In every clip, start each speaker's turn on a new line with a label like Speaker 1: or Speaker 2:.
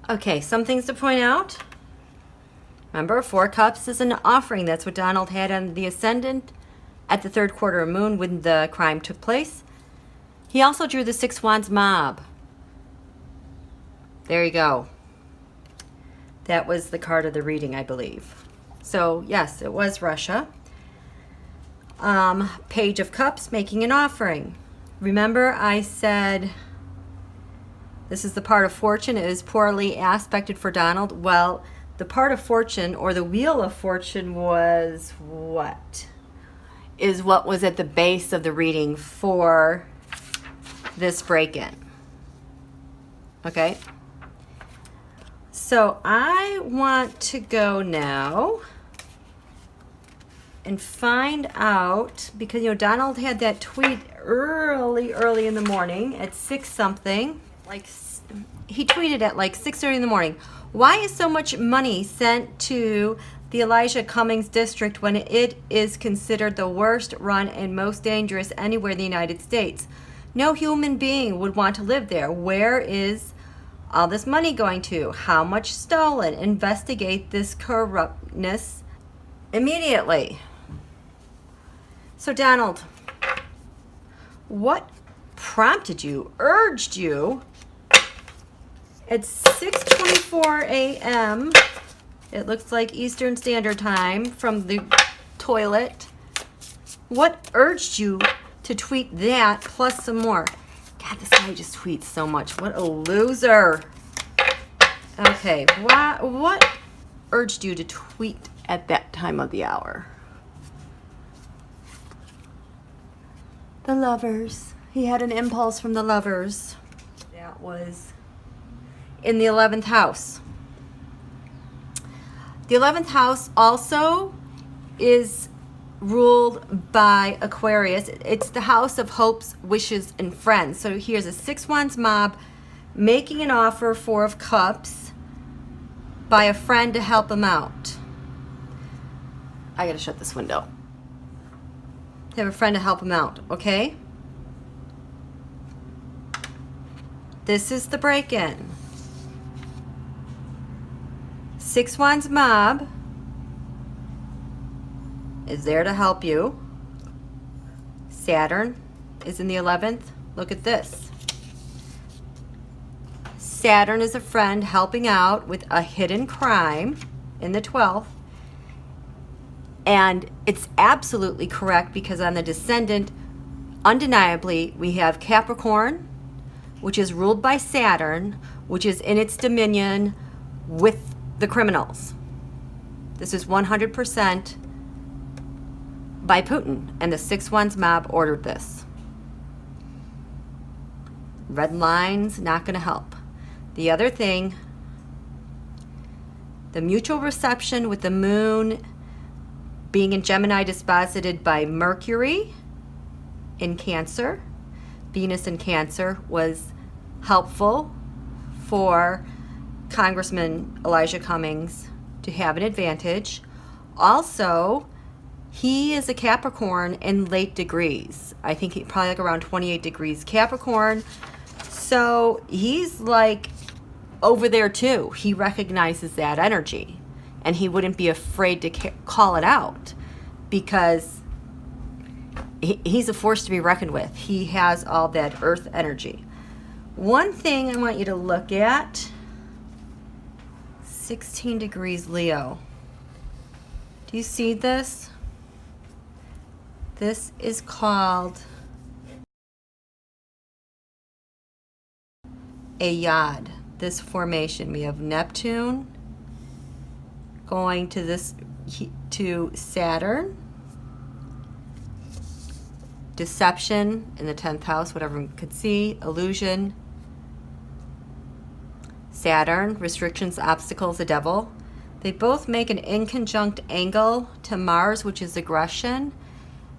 Speaker 1: Okay, some things to point out. Remember, 4 cups is an offering. That's what Donald had on the ascendant at the 3rd quarter moon when the crime took place. He also drew the 6 wands mob. There you go. That was the card of the reading, I believe. So, yes, it was Russia. Page of Cups, making an offering. Remember, I said this is the part of fortune. It is poorly aspected for Donald. Well, the part of fortune, or the wheel of fortune, was what? Is what was at the base of the reading for this break-in. Okay? So I want to go now and find out, because, you know, Donald had that tweet early in the morning at 6 something. Like, he tweeted at like 6:30 in the morning. Why is so much money sent to the Ellijah Cummings district when it is considered the worst run and most dangerous anywhere in the United States? No human being would want to live there. Where is all this money going to? How much stolen? Investigate this corruptness immediately. So Donald, what prompted you, urged you at 6:24 a.m., it looks like Eastern Standard Time, from the toilet, what urged you to tweet that plus some more? God, this guy just tweets so much. What a loser. Okay, what urged you to tweet at that time of the hour? The lovers. He had an impulse from the lovers. That was in the 11th house. The 11th house also is ruled by Aquarius. It's the house of hopes, wishes, and friends. So here's a 6 wands mob making an offer, 4 of cups, by a friend to help him out. I gotta shut this window. Have a friend to help him out, okay? This is the break-in. 6 wands mob is there to help you. Saturn is in the 11th. Look at this. Saturn is a friend helping out with a hidden crime in the 12th. And it's absolutely correct, because on the descendant, undeniably, we have Capricorn, which is ruled by Saturn, which is in its dominion with the criminals. This is 100% by Putin, and the 6 wands mob ordered this. Red lines, not going to help. The other thing, the mutual reception with the moon being in Gemini, disposited by Mercury in Cancer, Venus in Cancer, was helpful for Congressman Ellijah Cummings to have an advantage. Also, he is a Capricorn in late degrees. I think he probably like around 28 degrees Capricorn. So he's like over there too. He recognizes that energy, and he wouldn't be afraid to call it out, because he's a force to be reckoned with. He has all that earth energy. One thing I want you to look at, 16 degrees Leo. Do you see this? This is called a yod. This formation, we have Neptune going to this, to Saturn, deception in the 10th house, whatever we could see, illusion, Saturn, restrictions, obstacles, the devil. They both make an inconjunct angle to Mars, which is aggression,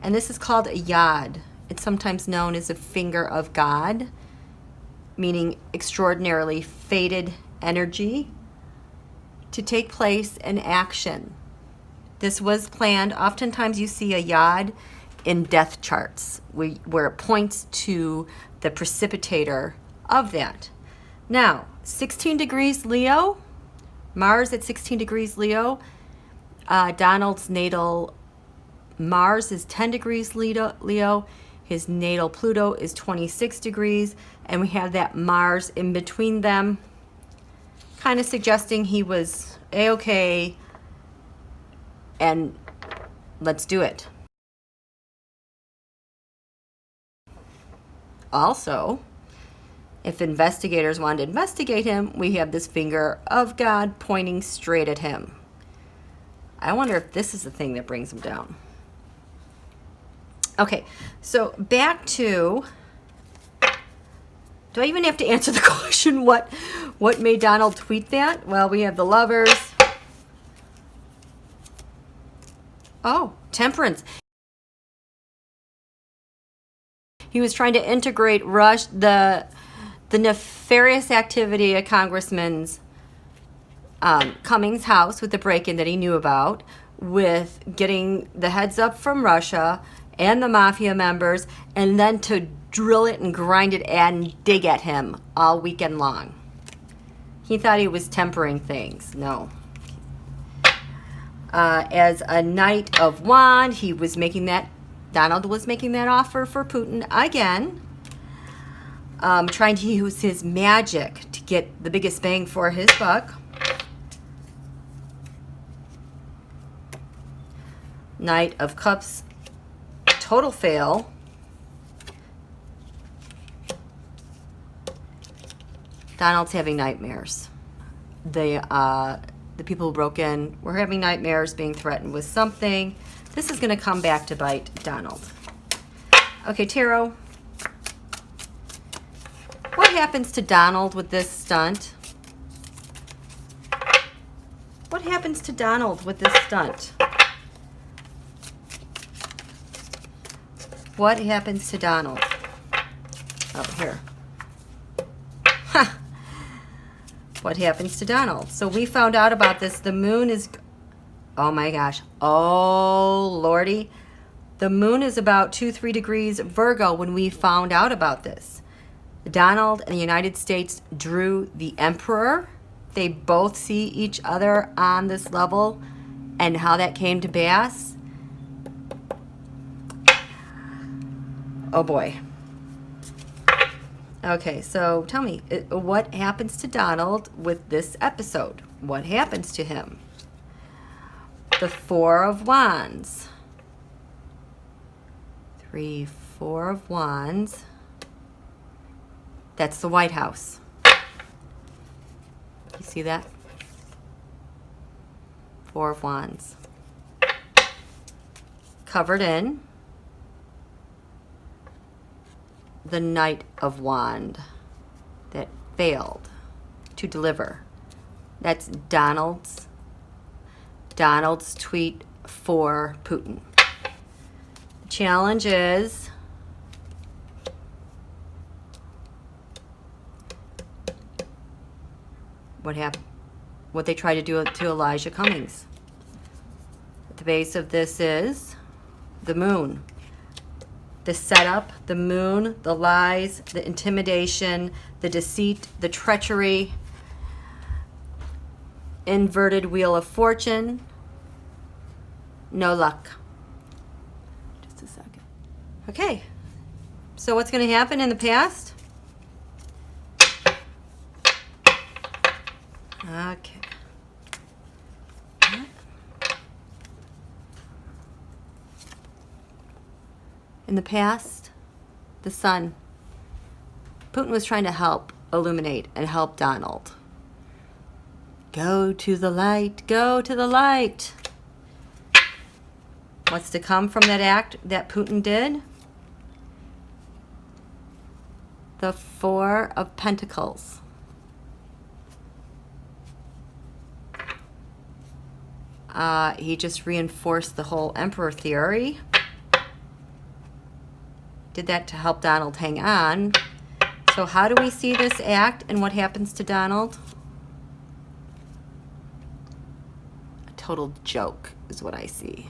Speaker 1: and this is called a yod. It's sometimes known as a finger of God, meaning extraordinarily fated energy to take place in action. This was planned. Oftentimes you see a yod in death charts where it points to the precipitator of that. Now, 16 degrees Leo. Mars at 16 degrees Leo. Donald's natal Mars is 10 degrees Leo. His natal Pluto is 26 degrees. And we have that Mars in between them, kind of suggesting he was A-okay and let's do it. Also, if investigators want to investigate him, we have this finger of God pointing straight at him. I wonder if this is the thing that brings him down. Okay, so back to, do I even have to answer the question, what made Donald tweet that? Well, we have the Lovers. Oh, Temperance. He was trying to integrate the nefarious activity at Congressman's Cummings' house with the break-in that he knew about, with getting the heads up from Russia and the mafia members, and then to drill it and grind it and dig at him all weekend long. He thought he was tempering things. No. As a Knight of Wands, Donald was making that offer for Putin again, trying to use his magic to get the biggest bang for his buck. Knight of Cups, total fail. Donald's having nightmares. The people who broke in were having nightmares, being threatened with something. This is going to come back to bite Donald. Okay, Tarot. What happens to Donald with this stunt? What happens to Donald with this stunt? What happens to Donald? Oh, here. Ha! What happens to Donald? So we found out about this. The moon is... Oh my gosh. Oh, Lordy. The moon is about 2-3 degrees Virgo when we found out about this. Donald and the United States drew the Emperor. They both see each other on this level, and how that came to pass. Oh boy. Okay, so tell me, what happens to Donald with this episode? What happens to him? The Four of Wands. 3, 4 of Wands. That's the White House. You see that? 4 of Wands. Covered in the Knight of Wands that failed to deliver. That's Donald's tweet for Putin. The challenge is what happened, what they tried to do to Ellijah Cummings. At the base of this is the moon. The setup, the moon, the lies, the intimidation, the deceit, the treachery, inverted wheel of fortune, no luck. Just a second. Okay, so what's going to happen in the past? Okay. In the past, the sun. Putin was trying to help illuminate and help Donald. Go to the light, go to the light. What's to come from that act that Putin did? The Four of Pentacles. He just reinforced the whole Emperor theory. Did that to help Donald hang on. So how do we see this act and what happens to Donald? A total joke is what I see.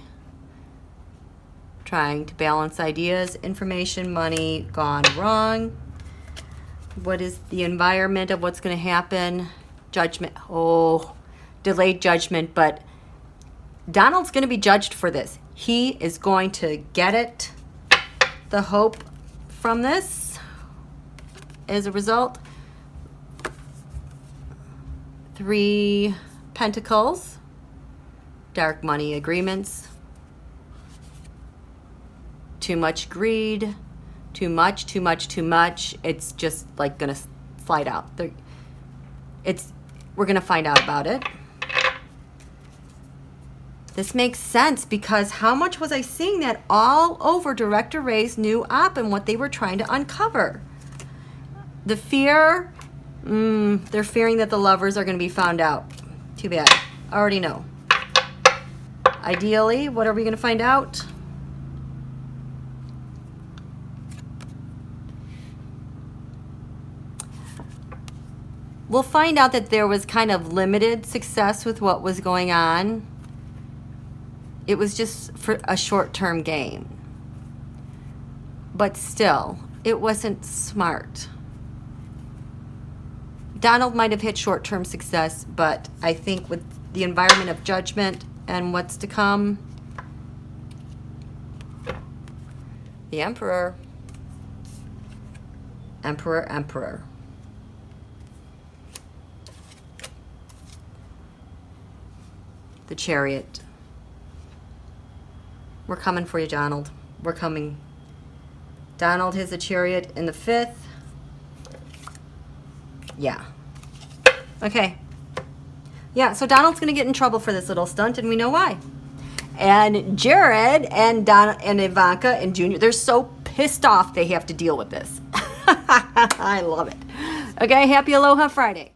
Speaker 1: Trying to balance ideas, information, money, gone wrong. What is the environment of what's going to happen? Judgment. Oh, delayed judgment. But Donald's going to be judged for this. He is going to get it. The hope from this as a result. 3 Pentacles. Dark money agreements. Too much greed. Too much, too much, too much. It's just like gonna slide out. We're gonna find out about it. This makes sense because how much was I seeing that all over Director Ray's new op and what they were trying to uncover? The fear, they're fearing that the lovers are gonna be found out. Too bad, I already know. Ideally, what are we gonna find out? We'll find out that there was kind of limited success with what was going on. It was just for a short-term gain. But still, it wasn't smart. Donald might have hit short-term success, but I think with the environment of judgment and what's to come, the Emperor, Emperor, Emperor. The Chariot. We're coming for you, Donald. We're coming. Donald has a Chariot in the 5th. Yeah. Okay. Yeah, so Donald's going to get in trouble for this little stunt, and we know why. And Jared and Donna and Ivanka and Junior, they're so pissed off they have to deal with this. I love it. Okay, happy Aloha Friday.